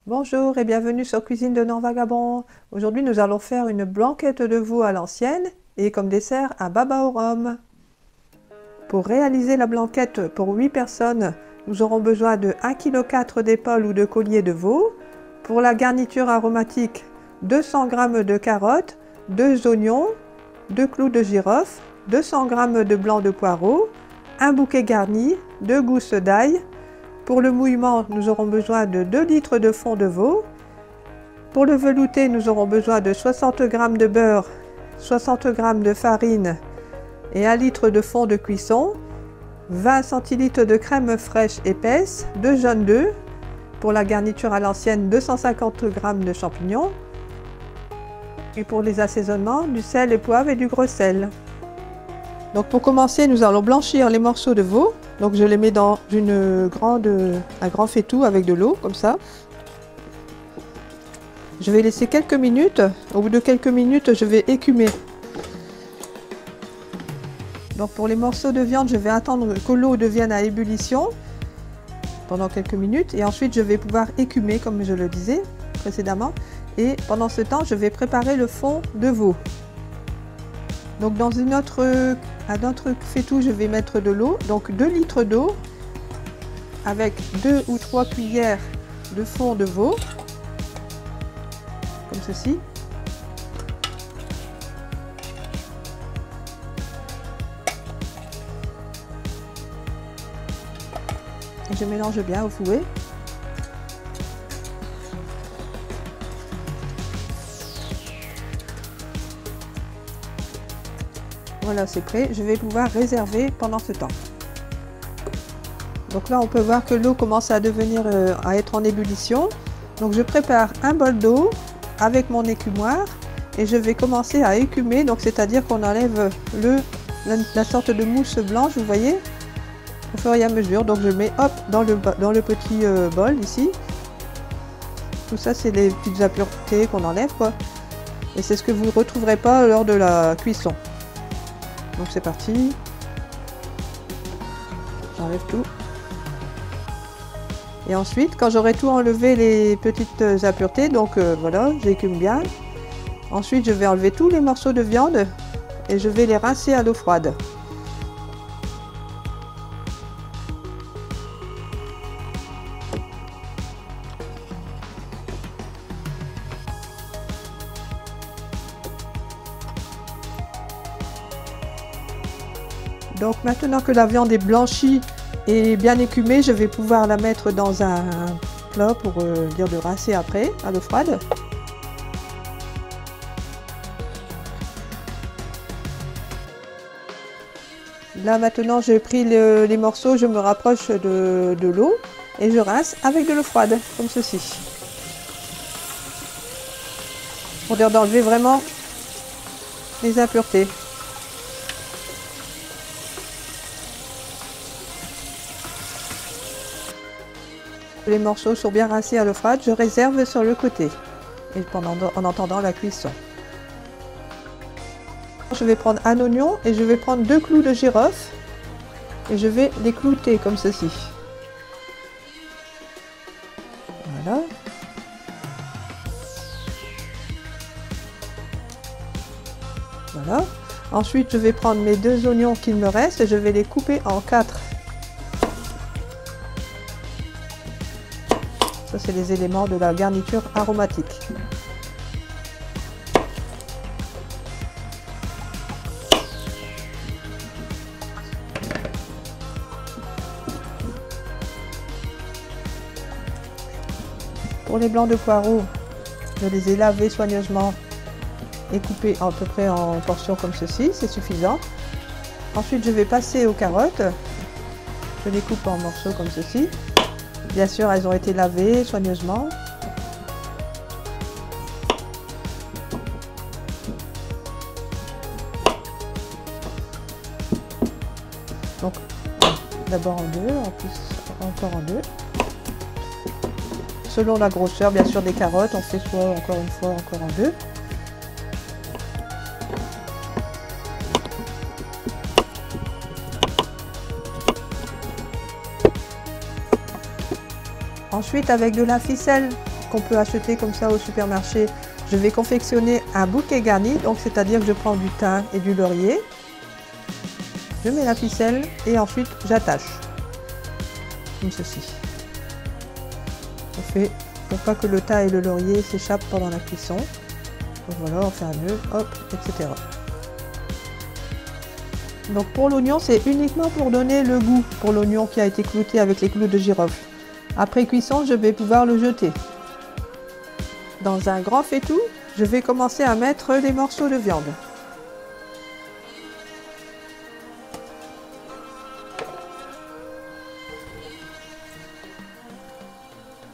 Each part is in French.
Bonjour et bienvenue sur Cuisine de Non-Vagabond. Aujourd'hui, nous allons faire une blanquette de veau à l'ancienne et comme dessert un baba au rhum. Pour réaliser la blanquette pour 8 personnes, nous aurons besoin de 1,4 kg d'épaule ou de collier de veau. Pour la garniture aromatique, 200 g de carottes, 2 oignons, 2 clous de girofle, 200 g de blanc de poireau, un bouquet garni, 2 gousses d'ail. Pour le mouillement, nous aurons besoin de 2 litres de fond de veau. Pour le velouter, nous aurons besoin de 60 g de beurre, 60 g de farine et 1 litre de fond de cuisson, 20 centilitres de crème fraîche épaisse, 2 jaunes d'œufs. Pour la garniture à l'ancienne, 250 g de champignons. Et pour les assaisonnements, du sel et poivre et du gros sel. Donc pour commencer, nous allons blanchir les morceaux de veau. Donc je les mets dans un grand faitout avec de l'eau, comme ça. Je vais laisser quelques minutes. Au bout de quelques minutes, je vais écumer. Donc pour les morceaux de viande, je vais attendre que l'eau devienne à ébullition pendant quelques minutes. Et ensuite, je vais pouvoir écumer, comme je le disais précédemment. Et pendant ce temps, je vais préparer le fond de veau. Donc dans un autre faitout, je vais mettre de l'eau, donc 2 litres d'eau avec 2 ou 3 cuillères de fond de veau, comme ceci. Et je mélange bien au fouet. Voilà, c'est prêt. Je vais pouvoir réserver pendant ce temps. Donc là, on peut voir que l'eau commence à être en ébullition. Donc je prépare un bol d'eau avec mon écumoire et je vais commencer à écumer. Donc c'est-à-dire qu'on enlève la sorte de mousse blanche, vous voyez, au fur et à mesure. Donc je mets hop dans le petit bol ici. Tout ça, c'est les petites impuretés qu'on enlève, quoi. Et c'est ce que vous ne retrouverez pas lors de la cuisson. Donc c'est parti, j'enlève tout. Et ensuite, quand j'aurai tout enlevé les petites impuretés, donc voilà, j'écume bien. Ensuite, je vais enlever tous les morceaux de viande et je vais les rincer à l'eau froide. Donc maintenant que la viande est blanchie et bien écumée, je vais pouvoir la mettre dans un plat pour dire de rincer après à l'eau froide. Là maintenant j'ai pris les morceaux, je me rapproche de l'eau et je rince avec de l'eau froide, comme ceci. Pour dire d'enlever vraiment les impuretés. Les morceaux sont bien rincés à l'eau froide, je réserve sur le côté et en attendant la cuisson. Je vais prendre un oignon et je vais prendre 2 clous de girofle et je vais les clouter comme ceci. Voilà. Voilà. Ensuite, je vais prendre mes 2 oignons qu'il me reste et je vais les couper en 4. Ça, c'est les éléments de la garniture aromatique. Pour les blancs de poireaux, je les ai lavés soigneusement et coupés à peu près en portions comme ceci, c'est suffisant. Ensuite, je vais passer aux carottes. Je les coupe en morceaux comme ceci. Bien sûr, elles ont été lavées soigneusement. Donc, d'abord en deux, en plus encore en deux. Selon la grosseur, bien sûr, des carottes, on fait soit encore une fois, encore en deux. Ensuite, avec de la ficelle qu'on peut acheter comme ça au supermarché. Je vais confectionner un bouquet garni, donc c'est-à-dire que je prends du thym et du laurier. Je mets la ficelle et ensuite j'attache, comme ceci. On fait pour pas que le thym et le laurier s'échappent pendant la cuisson. Donc voilà, on fait un nœud, hop, etc. Donc pour l'oignon, c'est uniquement pour donner le goût pour l'oignon qui a été clouté avec les clous de girofle. Après cuisson, je vais pouvoir le jeter. Dans un grand faitout, je vais commencer à mettre les morceaux de viande.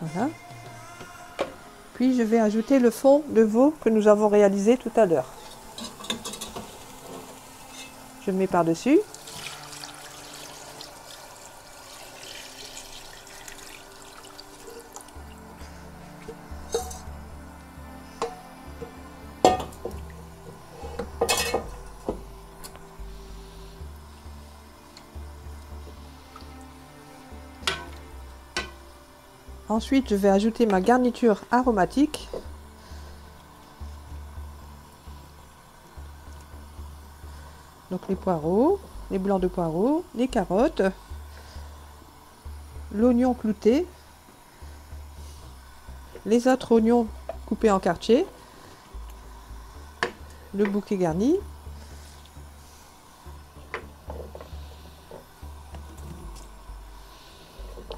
Voilà. Puis je vais ajouter le fond de veau que nous avons réalisé tout à l'heure. Je mets par-dessus. Ensuite, je vais ajouter ma garniture aromatique. Donc les poireaux, les blancs de poireaux, les carottes, l'oignon clouté, les autres oignons coupés en quartiers, le bouquet garni.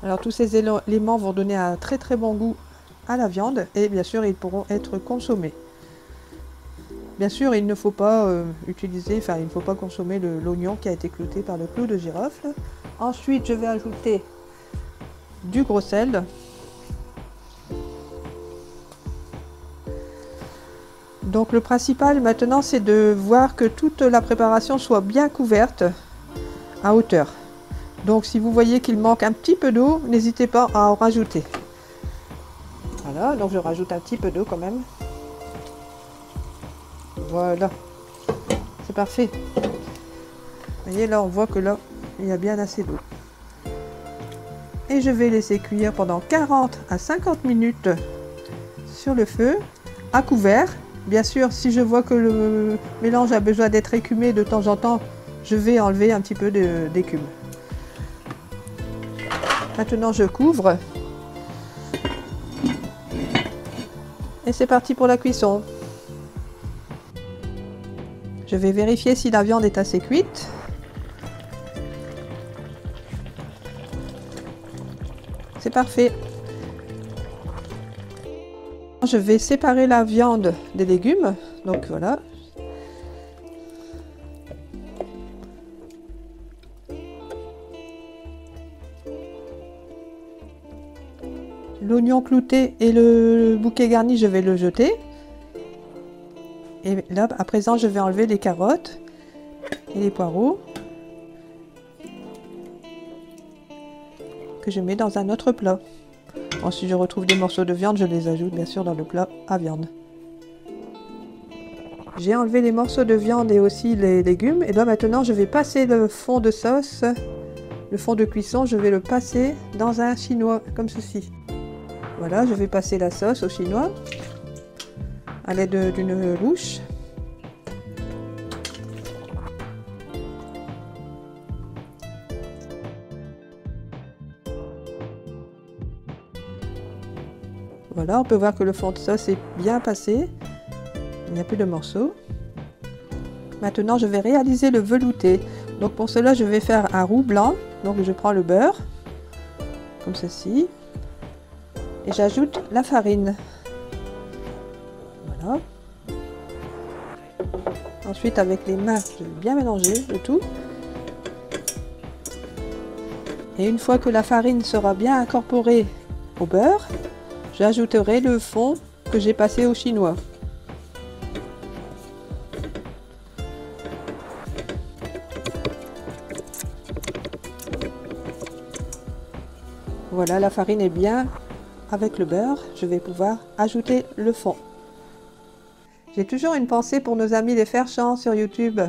Alors tous ces éléments vont donner un très très bon goût à la viande et bien sûr ils pourront être consommés. Bien sûr il ne faut pas il ne faut pas consommer l'oignon qui a été clouté par le clou de girofle. Ensuite je vais ajouter du gros sel. Donc le principal maintenant c'est de voir que toute la préparation soit bien couverte à hauteur. Donc si vous voyez qu'il manque un petit peu d'eau, n'hésitez pas à en rajouter. Voilà, donc je rajoute un petit peu d'eau quand même. Voilà, c'est parfait. Vous voyez là, on voit que là, il y a bien assez d'eau. Et je vais laisser cuire pendant 40 à 50 minutes sur le feu, à couvert. Bien sûr, si je vois que le mélange a besoin d'être écumé de temps en temps, je vais enlever un petit peu d'écume. Maintenant, je couvre. Et c'est parti pour la cuisson. Je vais vérifier si la viande est assez cuite. C'est parfait. Je vais séparer la viande des légumes. Donc voilà. L'oignon clouté et le bouquet garni, je vais le jeter. Et là, à présent, je vais enlever les carottes et les poireaux que je mets dans un autre plat. Ensuite, je retrouve des morceaux de viande, je les ajoute bien sûr dans le plat à viande. J'ai enlevé les morceaux de viande et aussi les légumes. Et là, maintenant, je vais passer le fond de sauce, le fond de cuisson, je vais le passer dans un chinois, comme ceci. Voilà, je vais passer la sauce au chinois à l'aide d'une louche. Voilà, on peut voir que le fond de sauce est bien passé. Il n'y a plus de morceaux. Maintenant, je vais réaliser le velouté. Donc pour cela, je vais faire un roux blanc. Donc je prends le beurre, comme ceci. Et j'ajoute la farine. Voilà. Ensuite, avec les mains, je vais bien mélanger le tout. Et une fois que la farine sera bien incorporée au beurre, j'ajouterai le fond que j'ai passé au chinois. Voilà, la farine est bien avec le beurre. Je vais pouvoir ajouter le fond. J'ai toujours une pensée pour nos amis les Ferchamps sur YouTube.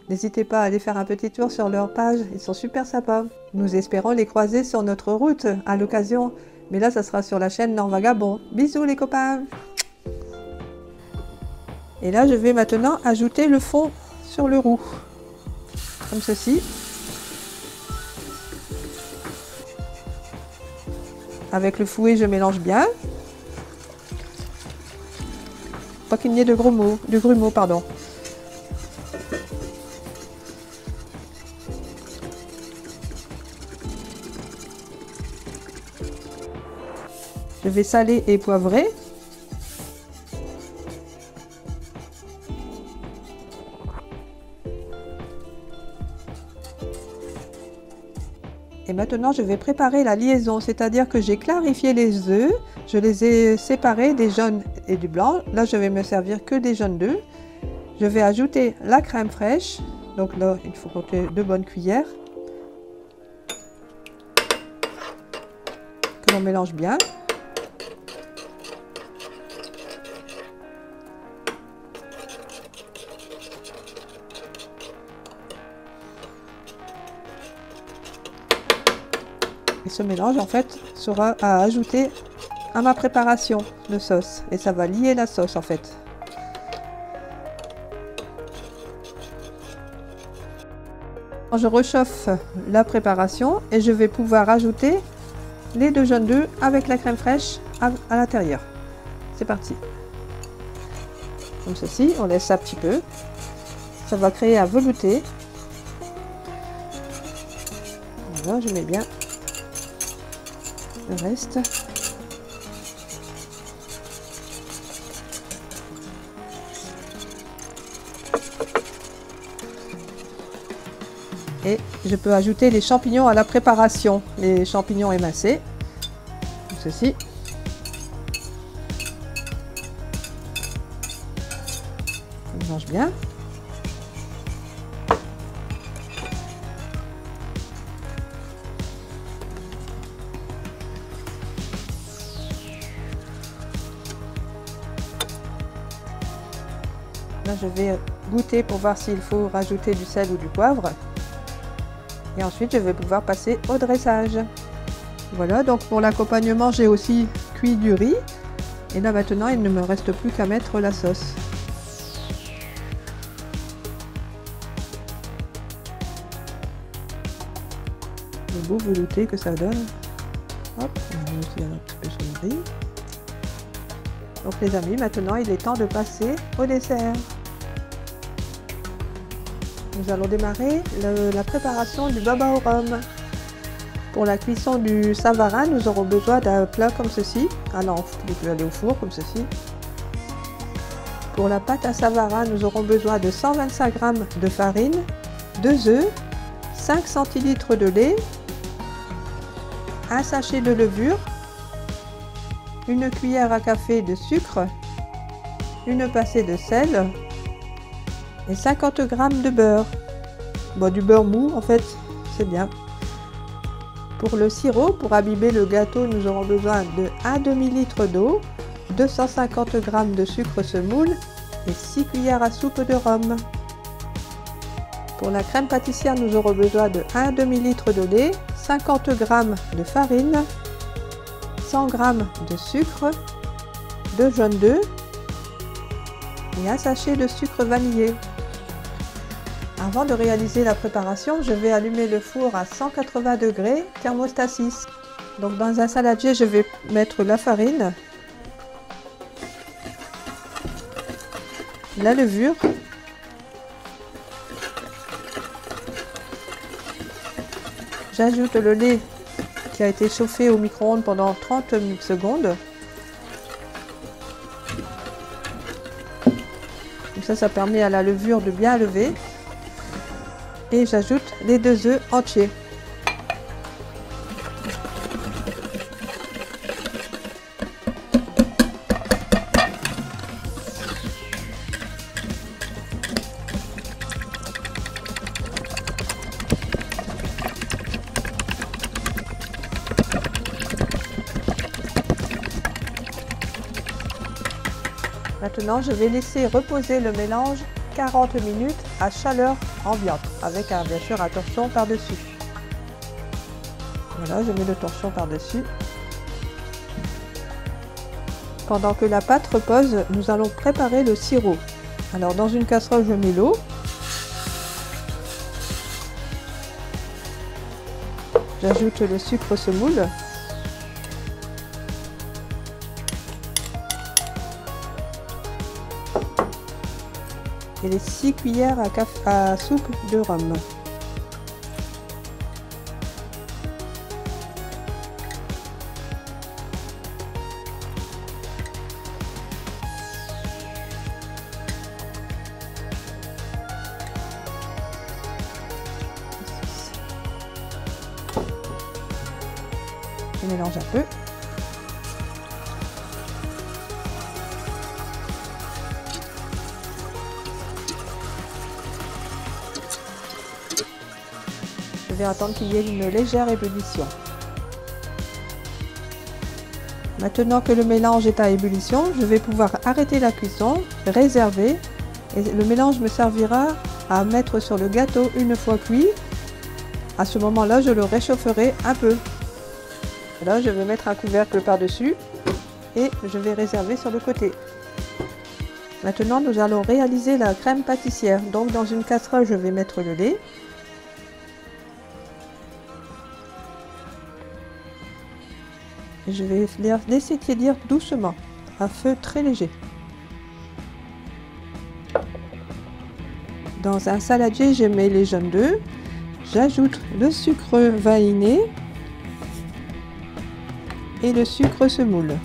N'hésitez pas à aller faire un petit tour sur leur page, ils sont super sympas. Nous espérons les croiser sur notre route à l'occasion Mais là, ça sera sur la chaîne Nord-Vagabond. Bisous les copains! Et là, je vais maintenant ajouter le fond sur le roux. Comme ceci. Avec le fouet, je mélange bien. Pas qu'il n'y ait de grumeaux, pardon. Je vais saler et poivrer. Et maintenant, je vais préparer la liaison, c'est-à-dire que j'ai clarifié les œufs, je les ai séparés des jaunes et du blanc. Là, je vais me servir que des jaunes d'œufs. Je vais ajouter la crème fraîche, donc là, il faut compter 2 bonnes cuillères, que l'on mélange bien. Et ce mélange, en fait, sera à ajouter à ma préparation de sauce. Et ça va lier la sauce, en fait. Je réchauffe la préparation et je vais pouvoir ajouter les 2 jaunes d'œufs avec la crème fraîche à l'intérieur. C'est parti. Comme ceci, on laisse ça un petit peu. Ça va créer un velouté. Voilà, je mets bien le reste. Et je peux ajouter les champignons à la préparation, les champignons émincés, comme ceci. On mélange bien. Là, je vais goûter pour voir s'il faut rajouter du sel ou du poivre. Et ensuite, je vais pouvoir passer au dressage. Voilà, donc pour l'accompagnement, j'ai aussi cuit du riz. Et là, maintenant, il ne me reste plus qu'à mettre la sauce. Le beau velouté que ça donne. Hop, on met aussi un petit peu sur le riz. Donc les amis, maintenant, il est temps de passer au dessert. Nous allons démarrer la préparation du baba au rhum. Pour la cuisson du savarin, nous aurons besoin d'un plat comme ceci. Alors, il peut aller au four comme ceci. Pour la pâte à savarin, nous aurons besoin de 125 g de farine, 2 œufs, 5 centilitres de lait, un sachet de levure, une cuillère à café de sucre, une pincée de sel, et 50 g de beurre. Bon, du beurre mou, en fait, c'est bien. Pour le sirop, pour abîmer le gâteau, nous aurons besoin de 1 demi-litre d'eau, 250 g de sucre semoule et 6 cuillères à soupe de rhum. Pour la crème pâtissière, nous aurons besoin de 1 demi-litre de lait, 50 g de farine, 100 g de sucre, 2 jaunes d'œufs et un sachet de sucre vanillé. Avant de réaliser la préparation, je vais allumer le four à 180 degrés, thermostat 6. Donc dans un saladier, je vais mettre la farine, la levure, j'ajoute le lait qui a été chauffé au micro-ondes pendant 30 secondes. Comme ça permet à la levure de bien lever. Et j'ajoute les 2 œufs entiers. Maintenant, je vais laisser reposer le mélange 40 minutes à chaleur ambiante, avec bien sûr un torchon par-dessus. Voilà, je mets le torchon par-dessus. Pendant que la pâte repose, nous allons préparer le sirop. Alors dans une casserole, je mets l'eau. J'ajoute le sucre semoule. Et les 6 cuillères à soupe de rhum. Je mélange un peu. Je vais attendre qu'il y ait une légère ébullition. Maintenant que le mélange est à ébullition, je vais pouvoir arrêter la cuisson, réserver, et le mélange me servira à mettre sur le gâteau une fois cuit. À ce moment-là, je le réchaufferai un peu. Là, je vais mettre un couvercle par-dessus et je vais réserver sur le côté. Maintenant, nous allons réaliser la crème pâtissière. Donc, dans une casserole, je vais mettre le lait. Je vais laisser tiédir doucement, à feu très léger. Dans un saladier, je mets les jaunes d'œufs. J'ajoute le sucre vanillé et le sucre semoule.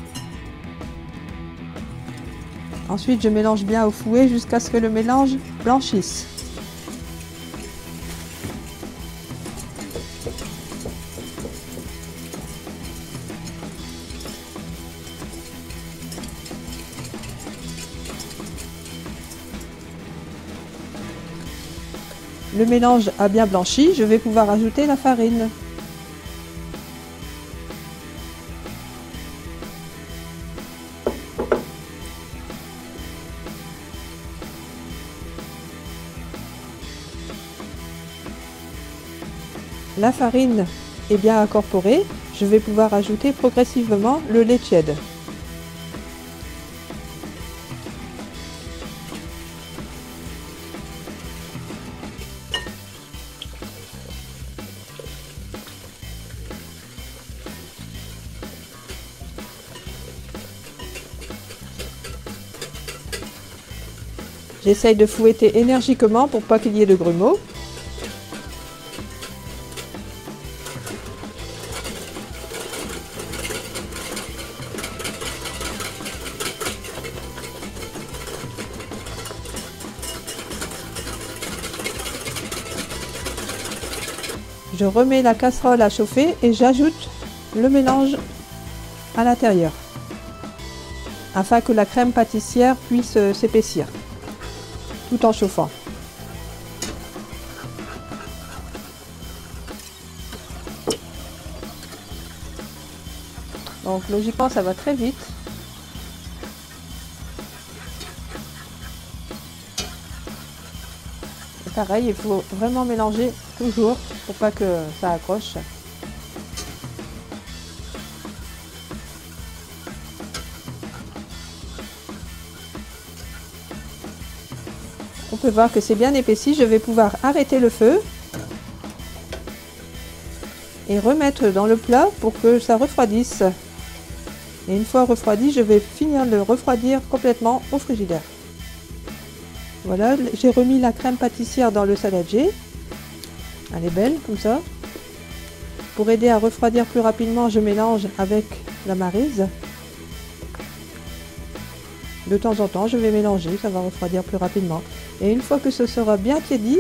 Ensuite, je mélange bien au fouet jusqu'à ce que le mélange blanchisse. Le mélange a bien blanchi, je vais pouvoir ajouter la farine. La farine est bien incorporée, je vais pouvoir ajouter progressivement le lait tiède. J'essaye de fouetter énergiquement pour pas qu'il y ait de grumeaux. Je remets la casserole à chauffer et j'ajoute le mélange à l'intérieur afin que la crème pâtissière puisse s'épaissir tout en chauffant. Donc logiquement ça va très vite. Et pareil, il faut vraiment mélanger toujours pour pas que ça accroche. On peut voir que c'est bien épaissi. Je vais pouvoir arrêter le feu et remettre dans le plat pour que ça refroidisse. Et une fois refroidi, je vais finir de le refroidir complètement au frigidaire. Voilà, j'ai remis la crème pâtissière dans le saladier. Elle est belle comme ça. Pour aider à refroidir plus rapidement, je mélange avec la maryse. De temps en temps, je vais mélanger, ça va refroidir plus rapidement. Et une fois que ce sera bien tiédi,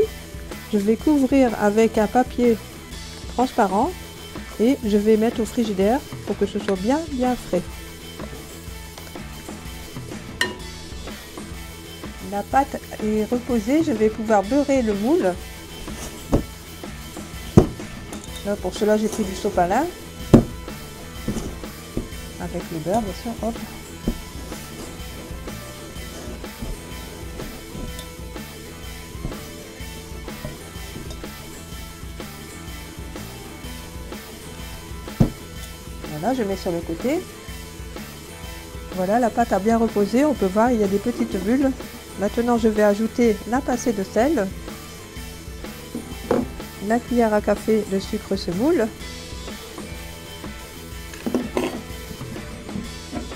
je vais couvrir avec un papier transparent et je vais mettre au frigidaire pour que ce soit bien frais. La pâte est reposée, je vais pouvoir beurrer le moule. Là, pour cela, j'ai pris du sopalin avec le beurre, bien sûr. Hop. Voilà, je mets sur le côté. Voilà, la pâte a bien reposé, on peut voir il y a des petites bulles. Maintenant je vais ajouter la pincée de sel, la cuillère à café de sucre semoule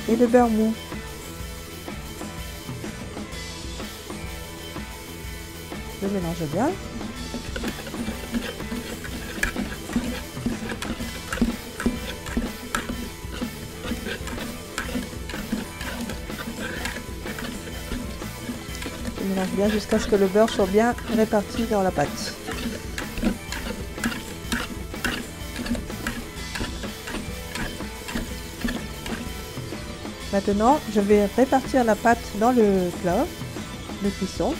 et le beurre mou. Je mélange bien. Je mélange bien jusqu'à ce que le beurre soit bien réparti dans la pâte. Maintenant, je vais répartir la pâte dans le plat de cuisson.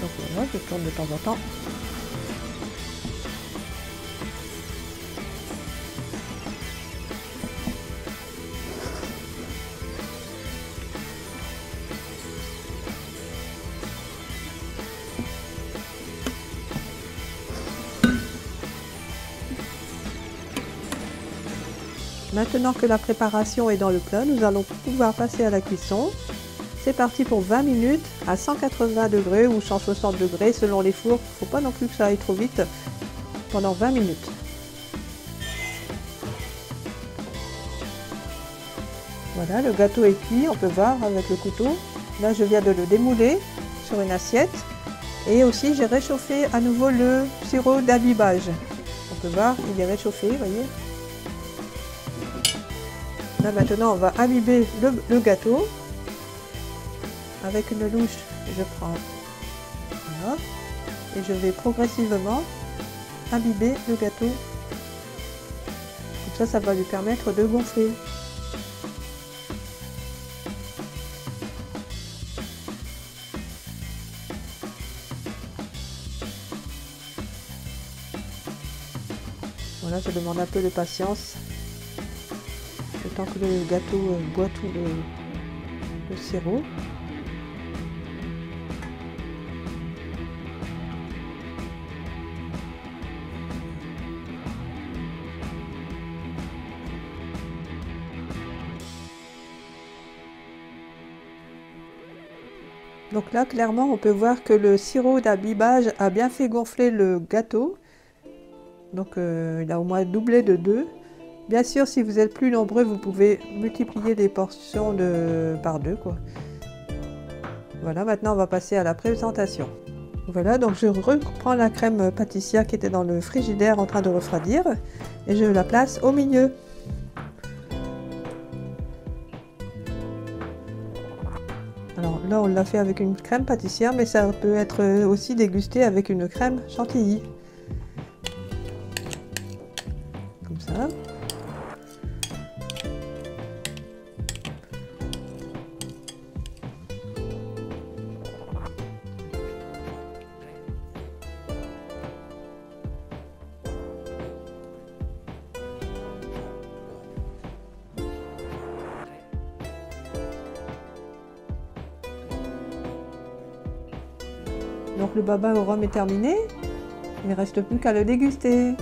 Donc voilà, je tourne de temps en temps. Maintenant que la préparation est dans le plat, nous allons pouvoir passer à la cuisson. C'est parti pour 20 minutes à 180 degrés ou 160 degrés selon les fours. Il ne faut pas non plus que ça aille trop vite. Pendant 20 minutes. Voilà, le gâteau est cuit, on peut voir avec le couteau. Là, je viens de le démouler sur une assiette. Et aussi, j'ai réchauffé à nouveau le sirop d'imbibage. On peut voir, il est réchauffé, vous voyez. Là, maintenant, on va imbiber le gâteau. Avec une louche, je prends, voilà, et je vais progressivement imbiber le gâteau. Comme ça va lui permettre de gonfler. Voilà, je demande un peu de patience. Le temps que le gâteau boit tout le sirop. Donc là, clairement, on peut voir que le sirop d'imbibage a bien fait gonfler le gâteau. Donc il a au moins doublé de 2. Bien sûr, si vous êtes plus nombreux, vous pouvez multiplier les portions par 2, quoi. Voilà, maintenant on va passer à la présentation. Voilà, donc je reprends la crème pâtissière qui était dans le frigidaire en train de refroidir et je la place au milieu. Alors là, on l'a fait avec une crème pâtissière, mais ça peut être aussi dégusté avec une crème chantilly. Comme ça. Donc le baba au rhum est terminé, il ne reste plus qu'à le déguster.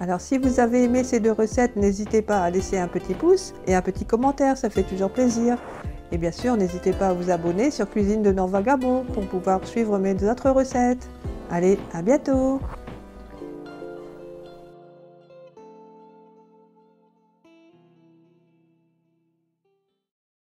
Alors si vous avez aimé ces deux recettes, n'hésitez pas à laisser un petit pouce et un petit commentaire, ça fait toujours plaisir. Et bien sûr, n'hésitez pas à vous abonner sur Cuisine de Norvagabond pour pouvoir suivre mes autres recettes. Allez, à bientôt!